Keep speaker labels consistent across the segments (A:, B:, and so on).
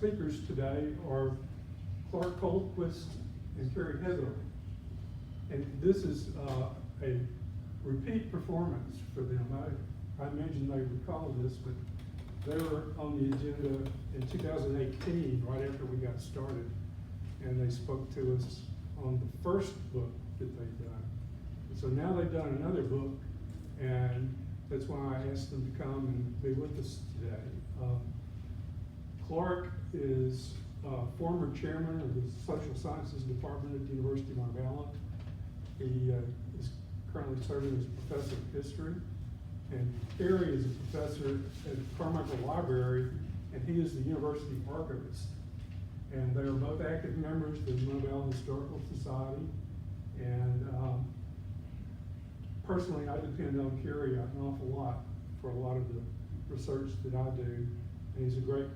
A: speakers today are Clark Hultquist and Carey Heatherly. And this is a repeat performance for them. I imagine they recall this, but they were on the agenda in 2018, right after we got started, and they spoke to us on the first book that they've done. So now they've done another book, and that's why I asked them to come and be with us today. Clark is former chairman of the Social Sciences Department at the University of Montevallo. He is currently serving as professor of history. And Carey is a professor at Carmichael Library, and he is the university archivist. And they are both active members of the Montevallo Historical Society. And personally, I depend on Carey an awful lot for a lot of the research that I do. And he's a great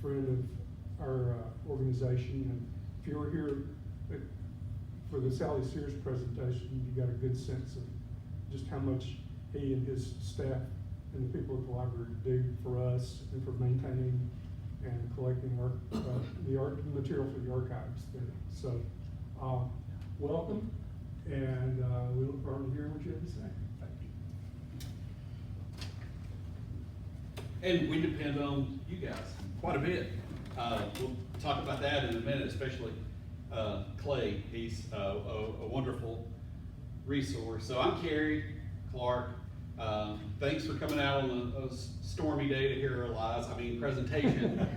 A: friend of our organization. And if you were here for the Sally Sears presentation, you got a good sense of just how much he and his staff and the people at the library do for us and for maintaining and collecting the art material for the archives there. So, welcome, and we look forward to hearing what you have to say.
B: Thank you. And we depend on you guys quite a bit. We'll talk about that in a minute, especially Clay. He's a wonderful resource. So I'm Carey Clark. Thanks for coming out on a stormy day to hear presentation.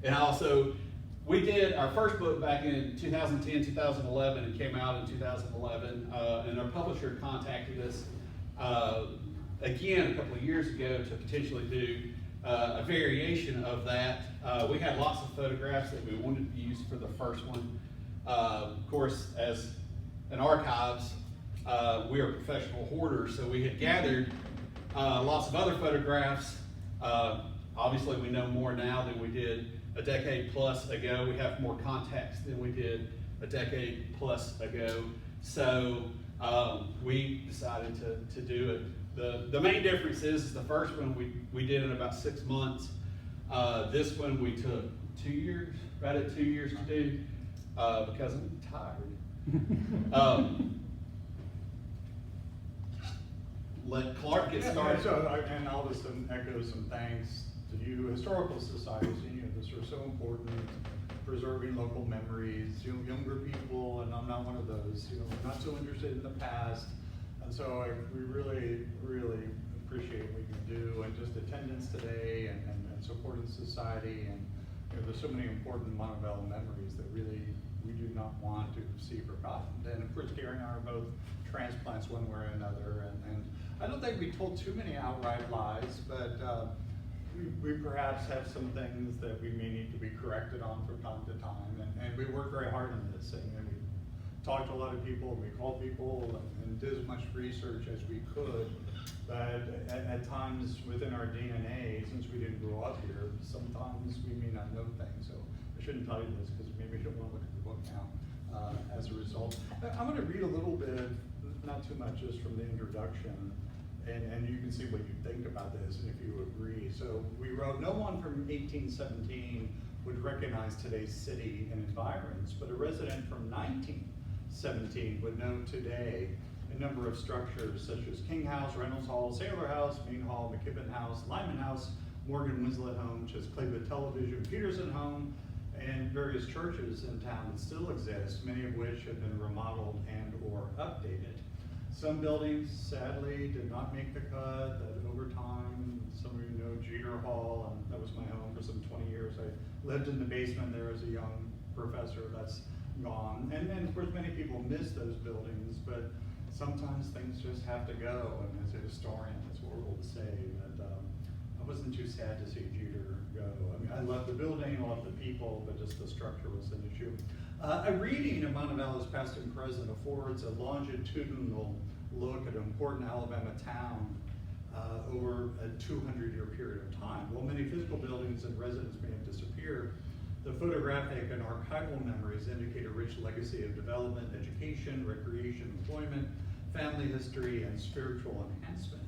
B: And also, we did our first book back in 2010, 2011. It came out in 2011, and our publisher contacted us again a couple of years ago to potentially do a variation of that. We had lots of photographs that we wanted to use for the first one. Of course, as an archives, we are professional hoarders, so we had gathered lots of other photographs. Obviously, we know more now than we did a decade plus ago. We have more context than we did a decade plus ago. So we decided to do it. The main difference is the first one we did in about 6 months. This one we took 2 years, right at 2 years to do, because I'm tired. Let Clark get started.
C: And I'll just echo some thanks to you, historical societies. This are so important, preserving local memories, younger people, and I'm not one of those. We're not so interested in the past, and so we really, really appreciate what you do, and just attendance today, and supporting society, and there's so many important Montevallo memories that really we do not want to see forgotten. And of course, Carey and I are both transplants one way or another, and I don't think we told too many outright lies, but we perhaps have some things that we may need to be corrected on from time to time, and we work very hard on this thing, and we talked to a lot of people, and we called people, and did as much research as we could, but at times within our DNA, since we didn't grow up here, sometimes we may not know things, so I shouldn't tell you this, because maybe you don't want to look at the book now as a result. I'm going to read a little bit, not too much, just from the introduction, and you can see what you think about this and if you agree. So we wrote, no one from 1817 would recognize today's city and environs, but a resident from 1917 would know today a number of structures such as King House, Reynolds Hall, Sailor House, Main Hall, McKibbin House, Lyman House, Morgan Winslet Home, Claywood Television, Peterson Home, and various churches in town that still exist, many of which have been remodeled and or updated. Some buildings, sadly, did not make the cut. That over time, some of you know Jeter Hall, and that was my home for some 20 years. I lived in the basement there as a young professor. That's gone. And then, of course, many people miss those buildings, but sometimes things just have to go. And as a historian, it's horrible to say, but I wasn't too sad to see Jeter go. I mean, I love the building, I love the people, but just the structure was an issue. A reading of Montevallo's past and present affords a longitudinal look at an important Alabama town over a 200-year period of time. While many physical buildings and residents may have disappeared, the photographic and archival memories indicate a rich legacy of development, education, recreation, employment, family history, and spiritual enhancement.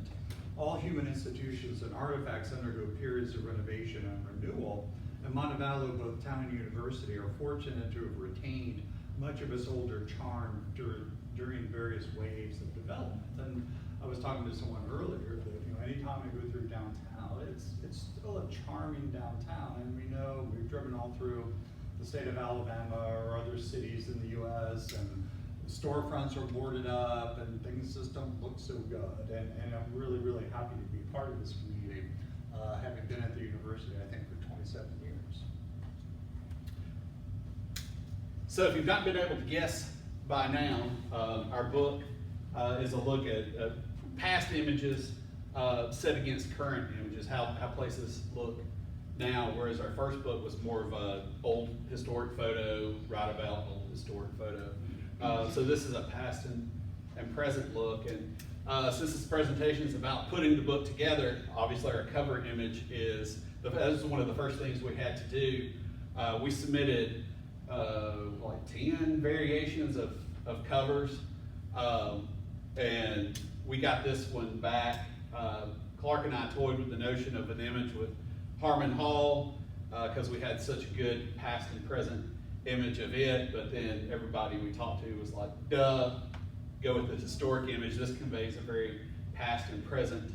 C: All human institutions and artifacts undergo periods of renovation and renewal, And Montevallo, both town and university, are fortunate to have retained much of its older charm during various waves of development. And I was talking to someone earlier that, anytime I go through downtown, it's still a charming downtown. And we know we've driven all through the state of Alabama or other cities in the US, and storefronts are boarded up and things just don't look so good. And I'm really, really happy to be part of this community, having been at the university, I think, for 27 years.
B: So if you've not been able to guess by now, our book is a look at past images set against current images, how places look now, whereas our first book was more of a old historic photo, write about old historic photo. So this is a past and present look, and since this presentation is about putting the book together, obviously our cover image is one of the first things we had to do. We submitted like 10 variations of covers, and we got this one back. Clark and I toyed with the notion of an image with Harmon Hall because we had such a good past and present image of it, but then everybody we talked to was like, duh, go with the historic image. This conveys a very past and present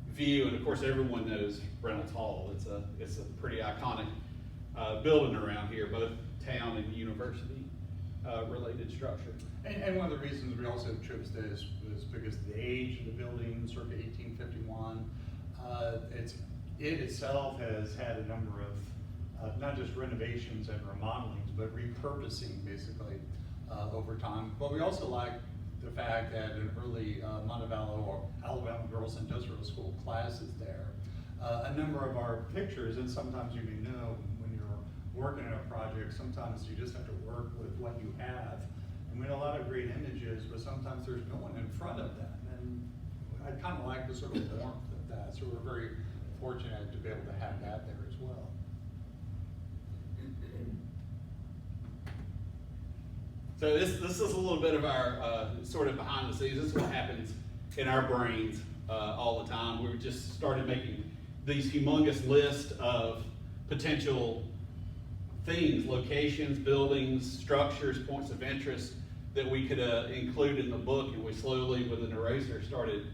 B: view, and of course everyone knows Reynolds Hall. It's a pretty iconic building around here, both town and university related structure.
C: And one of the reasons we also chose this was because of the age of the building, circa 1851. It itself has had a number of not just renovations and remodelings, but repurposing basically over time. But we also like the fact that an early Montevallo or Alabama Girls Industrial School class is there. A number of our pictures, and sometimes you may know when you're working on a project, sometimes you just have to work with what you have. And we had a lot of great images, but sometimes there's no one in front of them. And I kind of like the sort of warmth of that. So we're very fortunate to be able to have that there as well.
B: So this is a little bit of our sort of behind the scenes. This is what happens in our brains all the time. We just started making these humongous lists of potential things, locations, buildings, structures, points of interest that we could include in the book, and we slowly, with an eraser, started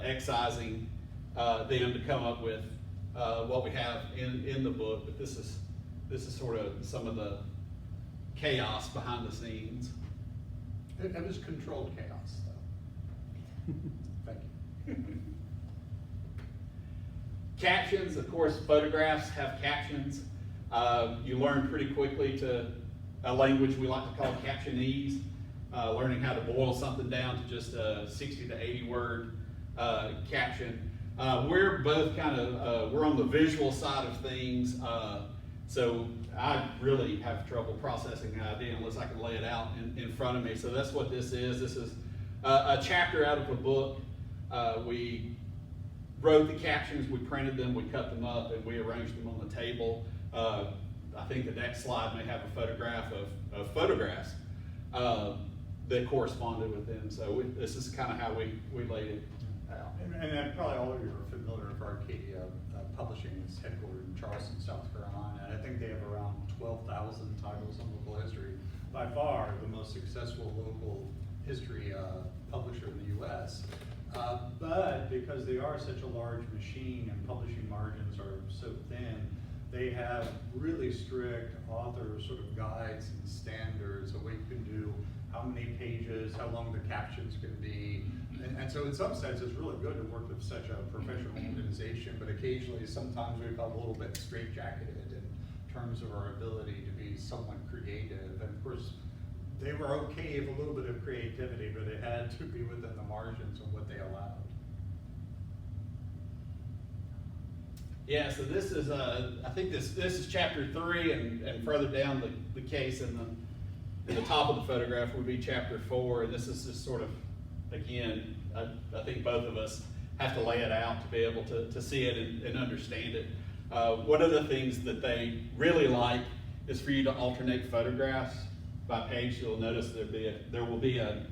B: excising them to come up with what we have in the book. But this is sort of some of the chaos behind the scenes.
C: It was controlled chaos, though. Thank you.
B: Captions, of course, photographs have captions. You learn pretty quickly to a language we like to call captionese, learning how to boil something down to just a 60 to 80 word caption. We're both kind of, we're on the visual side of things, so I really have trouble processing an idea unless I can lay it out in front of me. So that's what this is. This is a chapter out of a book. We wrote the captions, we printed them, we cut them up, and we arranged them on the table. I think the next slide may have a photograph of photographs that corresponded with them. So this is kind of how we laid it out.
C: And probably all of you are familiar with Arcadia Publishing. Is headquartered in Charleston, South Carolina, and I think they have around 12,000 titles on local history. By far, the most successful local history publisher in the U.S. But because they are such a large machine and publishing margins are so thin, they have really strict author sort of guides and standards of what you can do, how many pages, how long the captions can be. And so in some sense, it's really good to work with such a professional organization, but occasionally, sometimes we felt a little bit straitjacketed in terms of our ability to be somewhat creative. And of course, they were okay with a little bit of creativity, but it had to be within the margins of what they allowed.
B: Yeah, so this is, I think this is chapter 3, and further down the case in the top of the photograph would be chapter 4, and this is just sort of, again, I think both of us have to lay it out to be able to see it and understand it. One of the things that they really like is for you to alternate photographs by page. You'll notice there will be a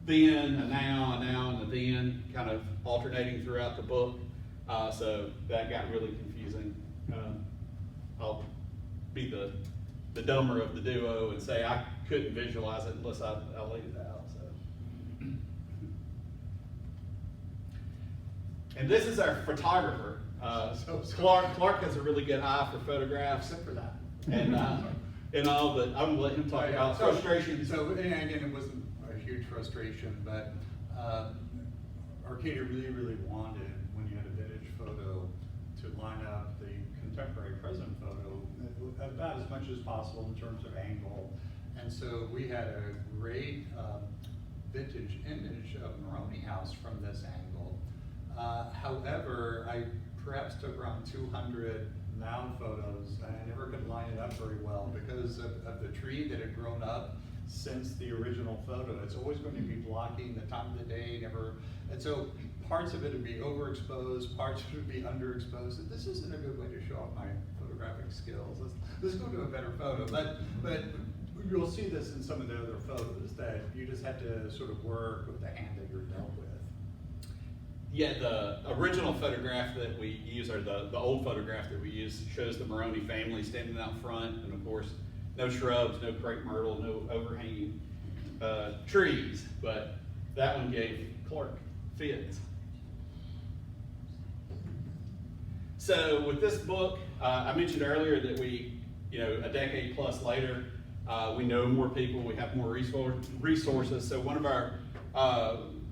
B: then, a now, and a then, kind of alternating throughout the book. So that got really confusing I'll be the dumber of the duo and say I couldn't visualize it unless I laid it out. So. And this is our photographer. Clark has a really good eye for photographs.
C: Except for that.
B: And all, but I'm gonna let him talk about frustration.
C: So, and again, it wasn't a huge frustration, but Arcadia really, really wanted, when you had a vintage photo, to line up the contemporary present photo about as much as possible in terms of angle. And so we had a great vintage image of Maroney House from this angle. However, I perhaps took around 200 mound photos, and I never could line it up very well because of the tree that had grown up since the original photo. It's always going to be blocking the time of the day, and so parts of it would be overexposed, parts of it would be underexposed. And this isn't a good way to show off my photographic skills. Let's go to a better photo. But you'll see this in some of the other photos, that you just had to sort of work with the hand that you're dealt with.
B: Yeah, the original photograph that we use, or the old photograph that we use, shows the Maroney family standing out front, and of course, no shrubs, no crepe myrtle, no overhanging trees, but that one gave Clark fits. So with this book, I mentioned earlier that we, a decade plus later, we know more people, we have more resources. So one of our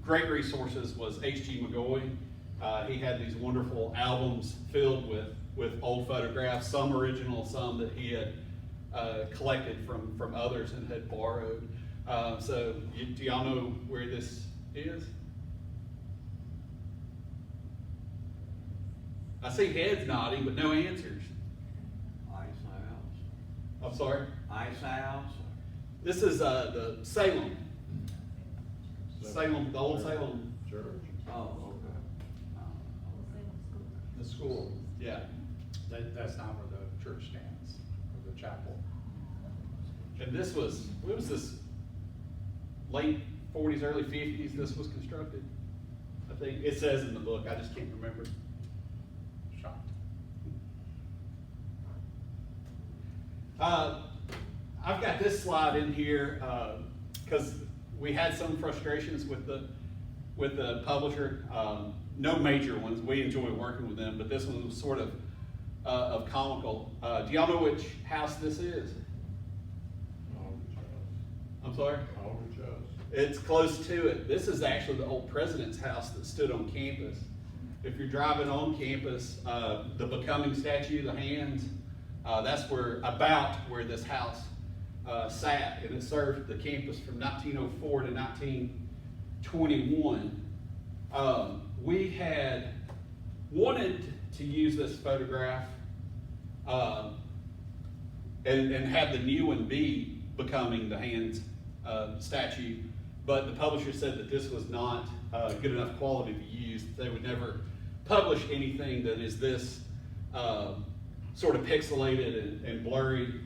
B: great resources was H.G. McGoy. He had these wonderful albums filled with old photographs, some original, some that he had collected from others and had borrowed. So do y'all know where this is? I see heads nodding, but no answers.
D: Ice House.
B: I'm sorry?
D: Ice House.
B: This is the Salem. Salem, the old Salem.
C: Church.
D: Oh, okay.
C: The school.
B: Yeah.
C: That's not where the church stands, or the chapel.
B: And this was, when was this? Late 40s, early 50s this was constructed? I think it says in the book, I just can't remember.
C: Shocked.
B: I've got this slide in here because we had some frustrations with the publisher. No major ones. We enjoy working with them, but this one was sort of comical. Do y'all know which house this is? I'm sorry? It's close to it. This is actually the old president's house that stood on campus. If you're driving on campus, the becoming statue, the hands, that's about where this house sat, and it served the campus from 1904 to 1921. We had wanted to use this photograph and have the new one be becoming the hands statue, but the publisher said that this was not good enough quality to use. They would never publish anything that is this sort of pixelated and blurry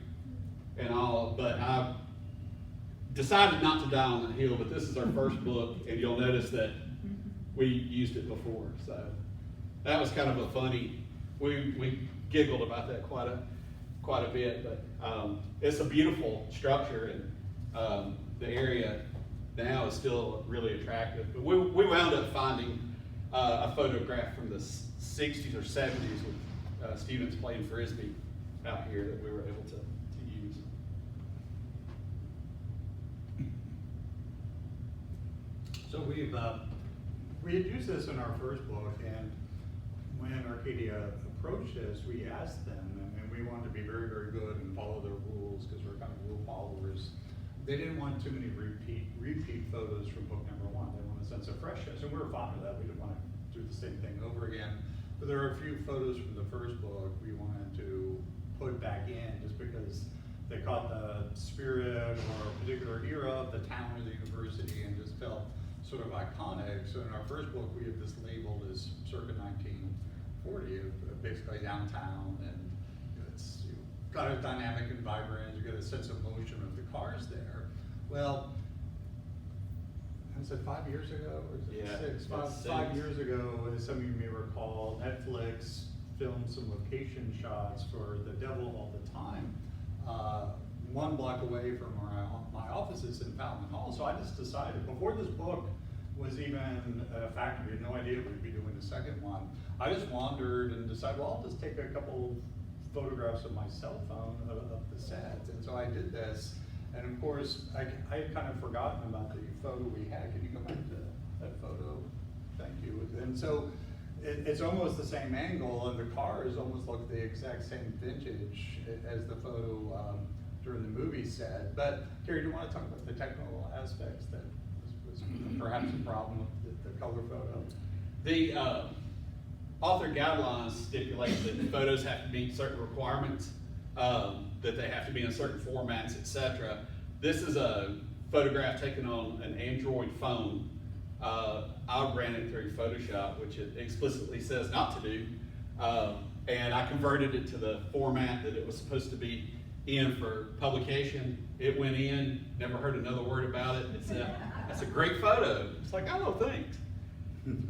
B: and all, but I decided not to die on that hill. But this is our first book, and you'll notice that we used it before, so that was kind of a funny, we giggled about that quite a bit, but it's a beautiful structure, and the area now is still really attractive. But we wound up finding a photograph from the 60s or 70s with students playing Frisbee out here that we were able to use.
C: So we had used this in our first book, and when Arcadia approached us, we asked them, and we wanted to be very, very good and follow their rules because we're kind of rule followers. They didn't want too many repeat photos from book number one. They wanted a sense of freshness, and we were fine with that. We didn't want to do the same thing over again. But there are a few photos from the first book we wanted to put back in just because they caught the spirit or a particular era of the town or the university and just felt sort of iconic. So in our first book, we have this labeled as circa 1940, basically downtown, and it's got a dynamic and vibrant, you get a sense of motion of the cars there. Well, was it 5 years ago, or is it
B: Yeah,
C: six?
B: about
C: Five
B: six.
C: years ago, as some of you may recall, Netflix film some location shots for The Devil All the Time, 1 block away from where my office is in Fountain Hall. So I just decided, before this book was even a factor, we had no idea we'd be doing the second one. I just wandered and decided, well, I'll just take a couple photographs of my cell phone of the set. And so I did this. And of course, I had kind of forgotten about the photo we had. Can you go back to that photo? Thank you. And so it's almost the same angle, and the cars almost look the exact same vintage as the photo during the movie set. But Carey, do you want to talk about the technical aspects that was perhaps a problem with the color photo?
B: The author guidelines stipulate that the photos have to meet certain requirements, that they have to be in certain formats, etc. This is a photograph taken on an Android phone. I ran it through Photoshop, which it explicitly says not to do, and I converted it to the format that it was supposed to be in for publication. It went in, never heard another word about it. It said, "That's a great photo." It's like, oh, thanks.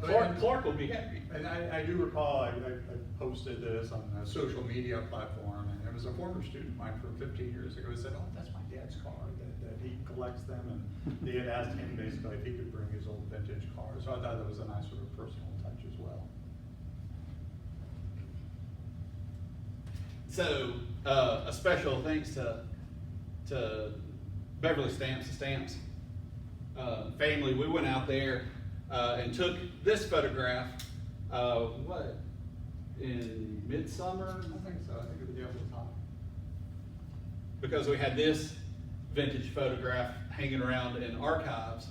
B: Clark will be happy.
C: And I do recall I posted this on a social media platform, and it was a former student of mine from 15 years ago who said, "Oh, that's my dad's car, that he collects them," and they had asked him basically if he could bring his old vintage car. So I thought that was a nice sort of personal touch as well.
B: So a special thanks to Beverly Stamps family. We went out there and took this photograph, in midsummer?
C: I think so. I think it was the other time.
B: Because we had this vintage photograph hanging around in archives.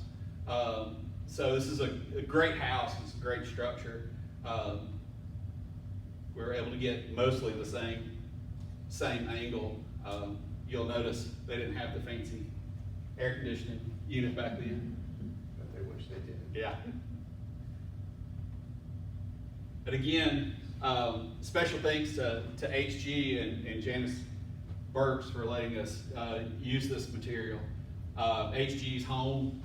B: So this is a great house, it's a great structure. We were able to get mostly the same angle. You'll notice they didn't have the fancy air conditioning unit back then.
C: But they wish they did.
B: Yeah. But again, special thanks to HG and Janice Burks for letting us use this material. HG's home,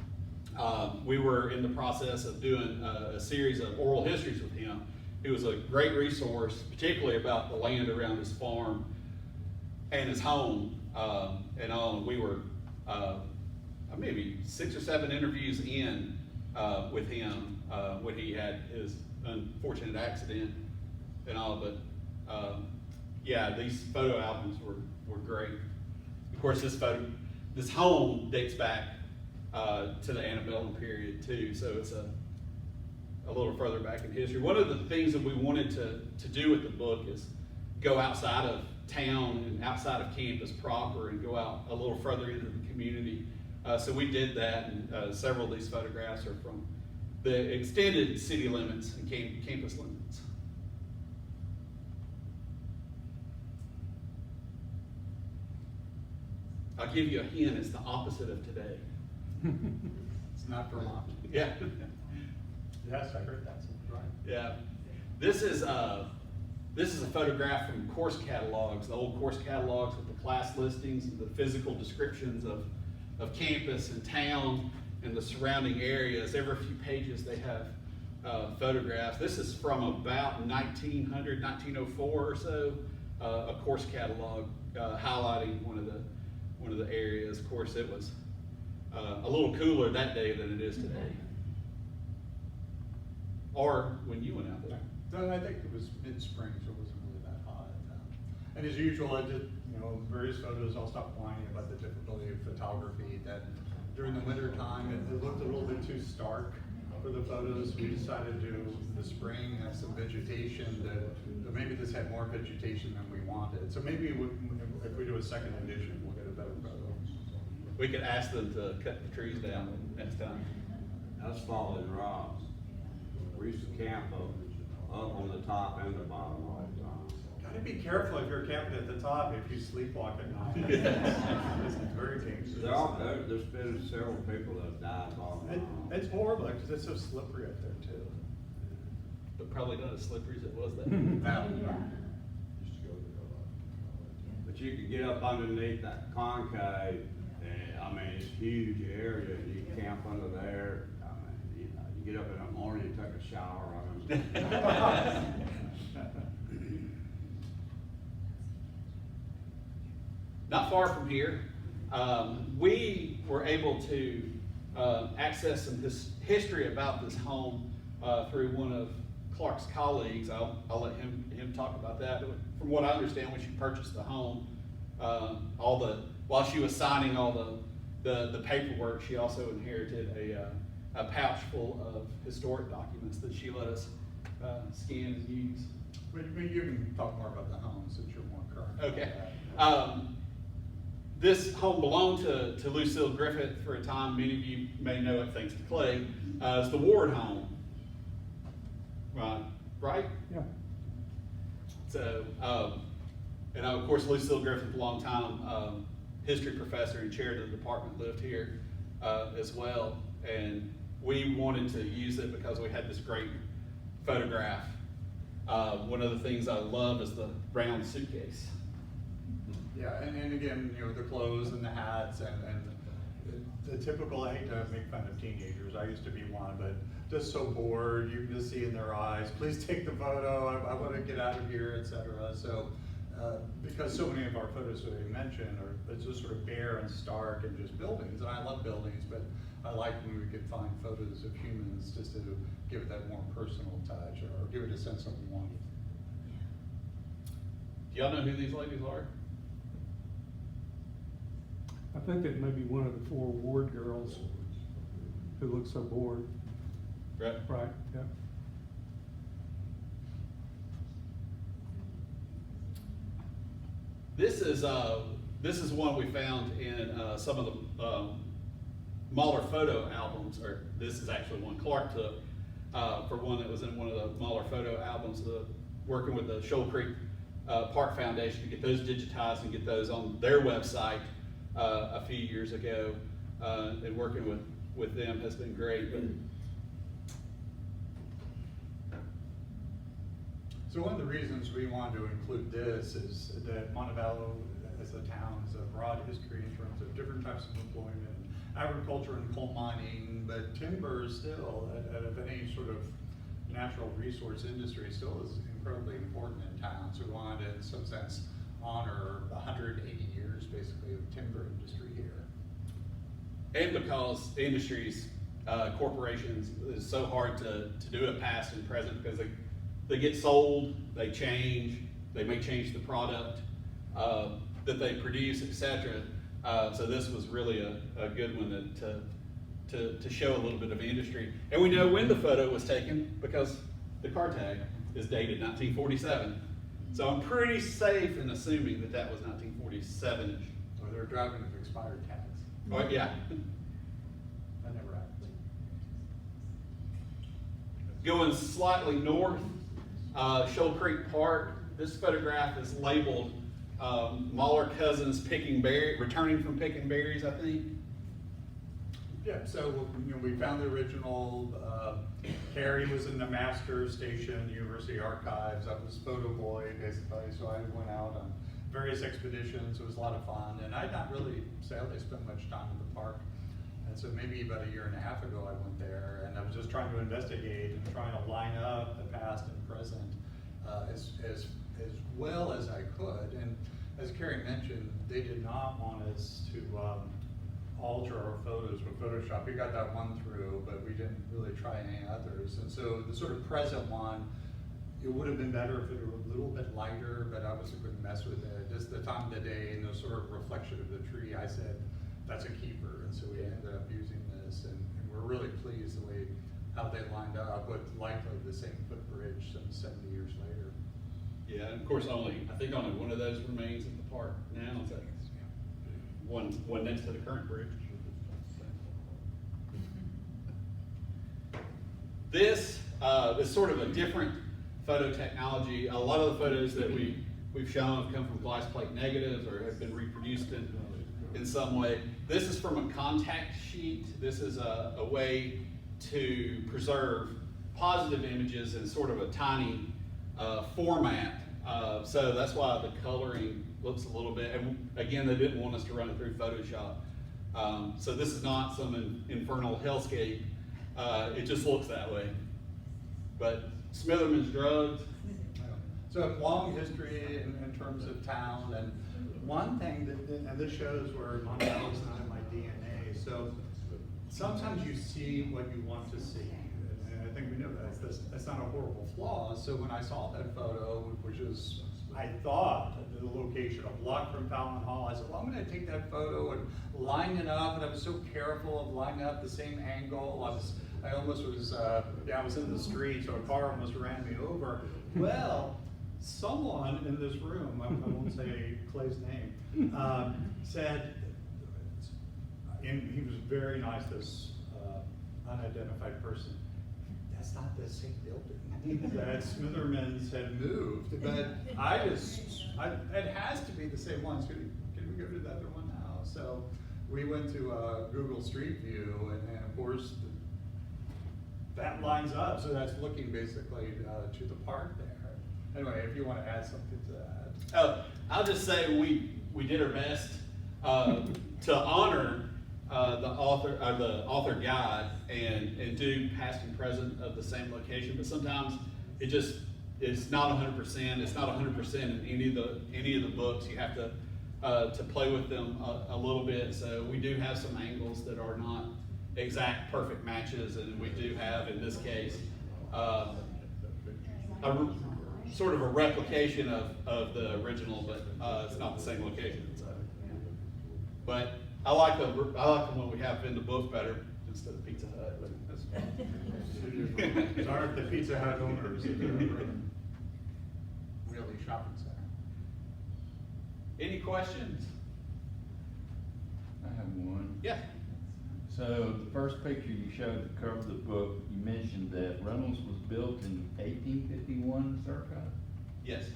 B: we were in the process of doing a series of oral histories with him. He was a great resource, particularly about the land around his farm and his home. And all. We were maybe 6 or 7 interviews in with him when he had his unfortunate accident and all. But yeah, these photo albums were great. Of course, this home dates back to the antebellum period too, so it's a little further back in history. One of the things that we wanted to do with the book is go outside of town and outside of campus proper and go out a little further into the community. So we did that, and several of these photographs are from the extended city limits and campus limits. I'll give you a hint, it's the opposite of today.
C: It's not Vermont.
B: Yeah.
C: Yes, I heard that. Right.
B: Yeah. This is a photograph from course catalogs, the old course catalogs with the class listings and the physical descriptions of campus and town and the surrounding areas. Every few pages they have photographs. This is from about 1900, 1904 or so, a course catalog highlighting one of the areas. Of course, it was a little cooler that day than it is today. Or when you went out there.
C: No, I think it was mid-spring, so it wasn't really that hot. And as usual, I did, various photos. I'll stop whining about the difficulty of photography, that during the winter time, it looked a little bit too stark for the photos. We decided to do the spring, have some vegetation, that maybe this had more vegetation than we wanted. So maybe if we do a second edition, we'll get a better photo.
B: We could ask them to cut the trees down next time.
D: That's falling rocks. We used to camp up on the top and the bottom all the time.
C: Gotta be careful if you're camping at the top, if you sleepwalk at night. It's very dangerous.
D: There's been several people that have died on it.
C: It's horrible, because it's so slippery up there too.
B: But probably not as slippery as it was then.
D: But you could get up underneath that concave, and it's a huge area, and you can camp under there. You get up in the morning, you take a shower on them.
B: not far from here. We were able to access some history about this home through one of Clark's colleagues. I'll let him talk about that. But from what I understand, when she purchased the home, while she was signing all the paperwork, she also inherited a pouch full of historic documents that she let us scan and use.
C: But you can talk more about the home since you're more current.
B: Okay. This home belonged to Lucille Griffith for a time. Many of you may know it thanks to Clay. It's the Ward home. Right?
A: Yeah.
B: So, and of course, Lucille Griffith, a long time history professor and chair of the department, lived here as well. And we wanted to use it because we had this great photograph. One of the things I love is the brown suitcase.
C: Yeah, and again, you know, the clothes and the hats and the typical, I hate to make fun of teenagers, I used to be one, but just so bored, you can just see in their eyes, please take the photo, I want to get out of here, etc. So, because so many of our photos that we mentioned are just sort of bare and stark and just buildings, and I love buildings, but I like when we could find photos of humans just to give it that more personal touch or give it a sense of belonging.
B: Do y'all know who these ladies are?
A: I think that may be one of the 4 Ward girls who looks so bored.
B: Right.
A: Right, yeah.
B: This is one we found in some of the Mahler photo albums, or this is actually one Clark took for one that was in one of the Mahler photo albums, working with the Shoal Creek Park Foundation to get those digitized and get those on their website a few years ago, and working with them has been great. But
C: so one of the reasons we wanted to include this is that Montevallo as a town has a broad history in terms of different types of employment, agriculture and coal mining, but timber still, out of any sort of natural resource industry, still is incredibly important in town. So we wanted to, in some sense, honor 180 years basically of timber industry here.
B: And because the industries, corporations, is so hard to do it past and present, because they get sold, they change, they may change the product that they produce, etc. So this was really a good one to show a little bit of industry. And we know when the photo was taken because the car tag is dated 1947. So I'm pretty safe in assuming that was 1947-ish.
C: Or they're driving with expired tags.
B: Oh, yeah.
C: That never happens.
B: Going slightly north, Shoal Creek Park. This photograph is labeled Mahler cousins returning from picking berries, I think.
C: Yeah, so you know, we found the original. Carey was in the master station, University Archives. I was photo boy, basically, so I went out on various expeditions. It was a lot of fun, and I'd not really sadly spent much time in the park. And so maybe about a year and a half ago I went there, and I was just trying to investigate and trying to line up the past and present as well as I could. And as Carey mentioned, they did not want us to alter our photos with Photoshop. We got that one through, but we didn't really try any others. And so the sort of present one, it would have been better if it were a little bit lighter, but I wasn't going to mess with it. Just the time of the day and the sort of reflection of the tree, I said, that's a keeper. And so we ended up using this, and we're really pleased the way how they lined up with likely the same footbridge some 70 years later.
B: Yeah, and of course, I think only one of those remains at the park now. Is that one next to the current bridge? This is sort of a different photo technology. A lot of the photos that we've shown have come from glass plate negatives or have been reproduced in some way. This is from a contact sheet. This is a way to preserve positive images in sort of a tiny format. So that's why the coloring looks a little bit, and again, they didn't want us to run it through Photoshop. So this is not some infernal hellscape. It just looks that way. But Smitherman's drugs.
C: So a long history in terms of town, and one thing that, and this shows where Montevallo is not in my DNA, so sometimes you see what you want to see. And I think we know that's not a horrible flaw. So when I saw that photo, which is, I thought, the location a block from Fallon Hall, I said, well, I'm gonna take that photo and line it up, and I was so careful of lining up the same angle. I almost was, I was in the street, so a car almost ran me over. Well, someone in this room, I won't say Clay's name, said, and he was very nice, this unidentified person, that's not the same building that Smitherman's had moved, but it has to be the same one. So can we go to the other one now? So we went to Google Street View, and of course, that lines up, so that's looking basically to the park there. Anyway, if you want to add something to that.
B: Oh, I'll just say we did our best to honor the author guide and do past and present of the same location, but sometimes it's not 100%. It's not 100% in any of the books. You have to play with them a little bit. So we do have some angles that are not exact perfect matches, and we do have in this case sort of a replication of the original, but it's not the same location. So. But I like them when we have in the book better instead of Pizza Hut. But that's fine.
C: Sorry if the Pizza Hut owners really shopping center.
B: Any questions?
E: I have one.
B: Yeah.
E: So the first picture you showed that covered the book, you mentioned that Reynolds was built in 1851 circa?
B: Yes.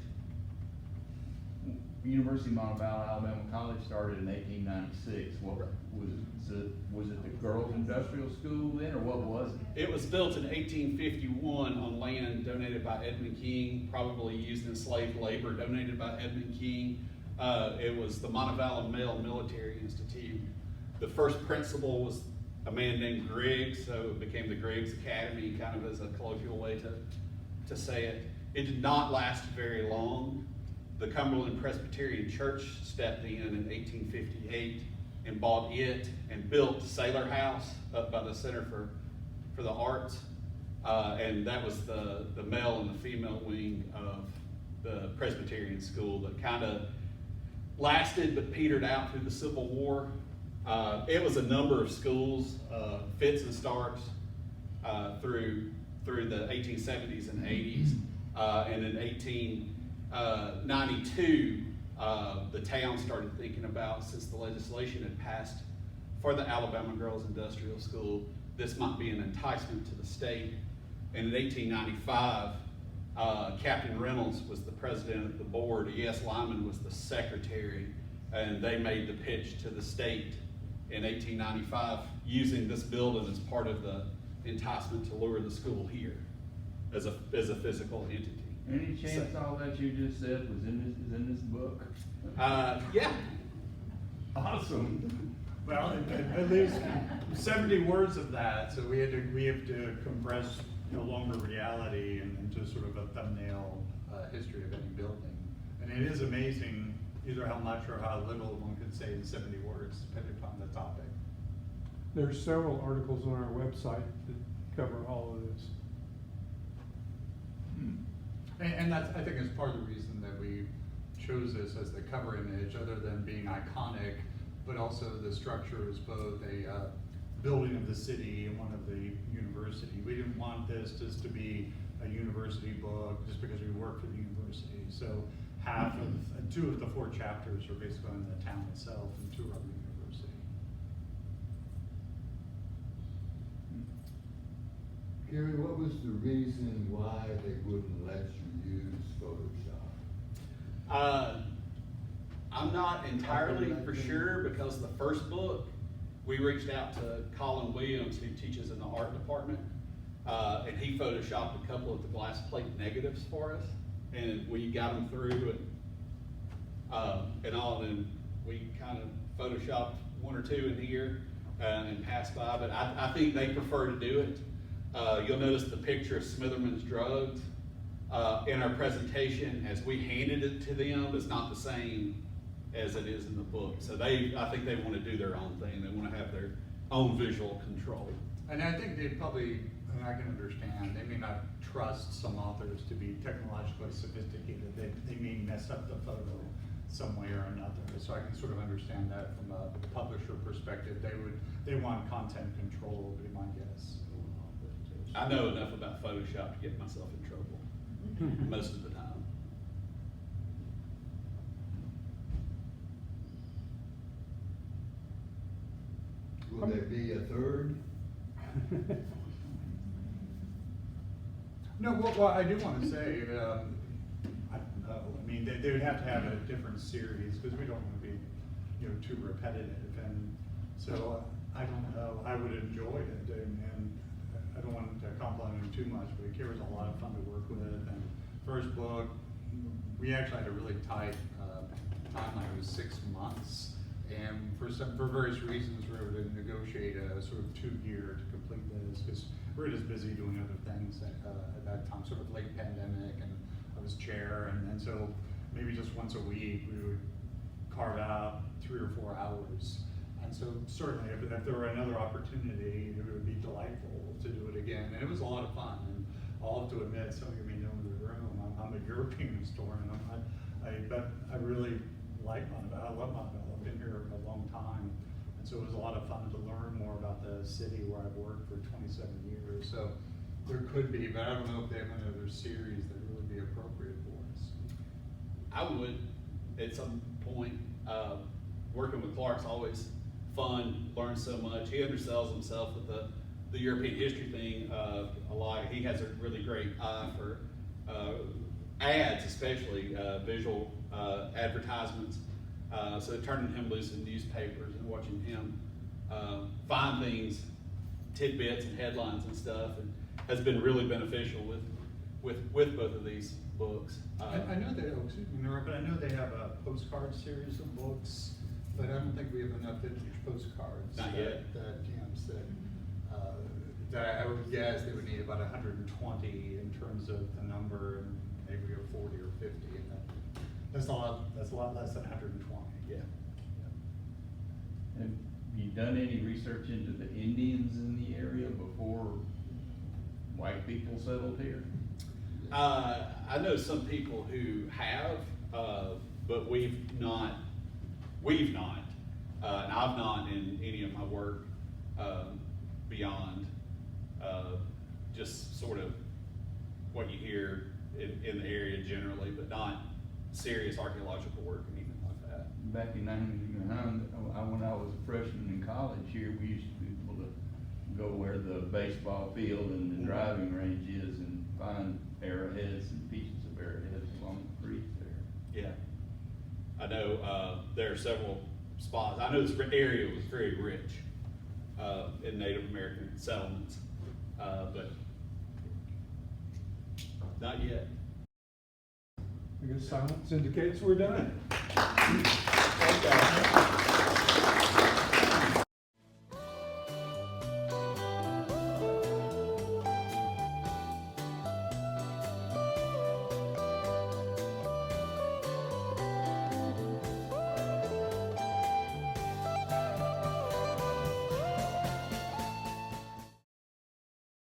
E: University of Montevallo, Alabama College started in 1896. What was it the Girls Industrial School then, or what was it?
B: It was built in 1851 on land donated by Edmund King, probably used in slave labor, donated by Edmund King. It was the Montevallo Male Military Institute. The first principal was a man named Griggs, so it became the Griggs Academy, kind of as a colloquial way to say it. It did not last very long. The Cumberland Presbyterian Church stepped in 1858 and bought it and built Sailor House up by the Center for the Arts. And that was the male and the female wing of the Presbyterian school that kind of lasted but petered out through the Civil War. It was a number of schools, fits and starts, through the 1870s and 80s. And in 1892, the town started thinking about, since the legislation had passed for the Alabama Girls Industrial School, this might be an enticement to the state. And in 1895, Captain Reynolds was the president of the board, E.S. Lyman was the secretary, and they made the pitch to the state in 1895 using this building as part of the enticement to lure the school here as a physical entity.
E: Any chance all that you just said was in this book?
B: Yeah.
E: Awesome.
C: Well, at least 70 words of that, so we have to compress a longer reality into sort of a thumbnail history of any building. And it is amazing either how much or how little one can say in 70 words, depending upon the topic.
A: There's several articles on our website that cover all of this.
C: And that's, I think, is part of the reason that we chose this as the cover image, other than being iconic, but also the structure is both a building of the city and one of the university. We didn't want this just to be a university book just because we work for the university. So two of the 4 chapters are basically on the town itself and 2 are on the university.
F: Carey, what was the reason why they wouldn't let you use Photoshop?
B: I'm not entirely for sure, because the first book, we reached out to Colin Williams, who teaches in the art department, and he photoshopped a couple of the glass plate negatives for us, and we got them through and all, and we kind of photoshopped 1 or 2 in here and passed by, but I think they prefer to do it. You'll notice the picture of Smitherman's drugs. in our presentation as we handed it to them is not the same as it is in the book. So I think they want to do their own thing. They want to have their own visual control.
C: And I think they probably, and I can understand, they may not trust some authors to be technologically sophisticated. They may mess up the photo some way or another. So I can sort of understand that from a publisher perspective. They want content control, would be my guess.
B: I know enough about Photoshop to get myself in trouble most of the time.
F: Will there be a third?
C: No, well, I do want to say, I don't know, I mean, they would have to have a different series, because we don't want to be, too repetitive, and so, I don't know, I would enjoy it, and I don't want to compliment him too much, but Carey was a lot of fun to work with, and first book, we actually had a really tight timeline, it was 6 months, and for various reasons, we were able to negotiate a sort of 2-year to complete this, because we were just busy doing other things at that time, sort of late pandemic, and I was chair, and so maybe just once a week, we would carve out 3 or 4 hours. And so certainly, if there were another opportunity, it would be delightful to do it again, and it was a lot of fun, and I'll have to admit, some of you may know in the room, I'm a European historian, but I really like Montevallo, I love Montevallo, I've been here a long time, and so it was a lot of fun to learn more about the city where I've worked for 27 years, so there could be, but I don't know if they have another series that would be appropriate for us.
B: I would, at some point, working with Clark's always fun, learn so much. He undersells himself with the European history thing a lot. He has a really great eye for ads, especially visual advertisements. So turning him loose in newspapers and watching him find things, tidbits and headlines and stuff, and has been really beneficial with both of these books.
C: I know they, excuse me, but I know they have a postcard series of books, but I don't think we have enough vintage postcards.
B: Not yet.
C: That I would guess they would need about 120 in terms of the number, and maybe 40 or 50, and that's a lot less than 120.
B: Yeah.
E: Have you done any research into the Indians in the area before white people settled here?
B: I know some people who have, but we've not, and I've not in any of my work beyond just sort of what you hear in the area generally, but not serious archaeological work or anything like that.
E: Back in 1999, when I was a freshman in college here, we used to be able to go where the baseball field and the driving range is and find arrowheads and pieces of arrowheads along the creek there.
B: Yeah. I know there are several spots. I know this area was very rich in Native American settlements, but not yet.
A: I guess silence indicates we're done.
B: Okay.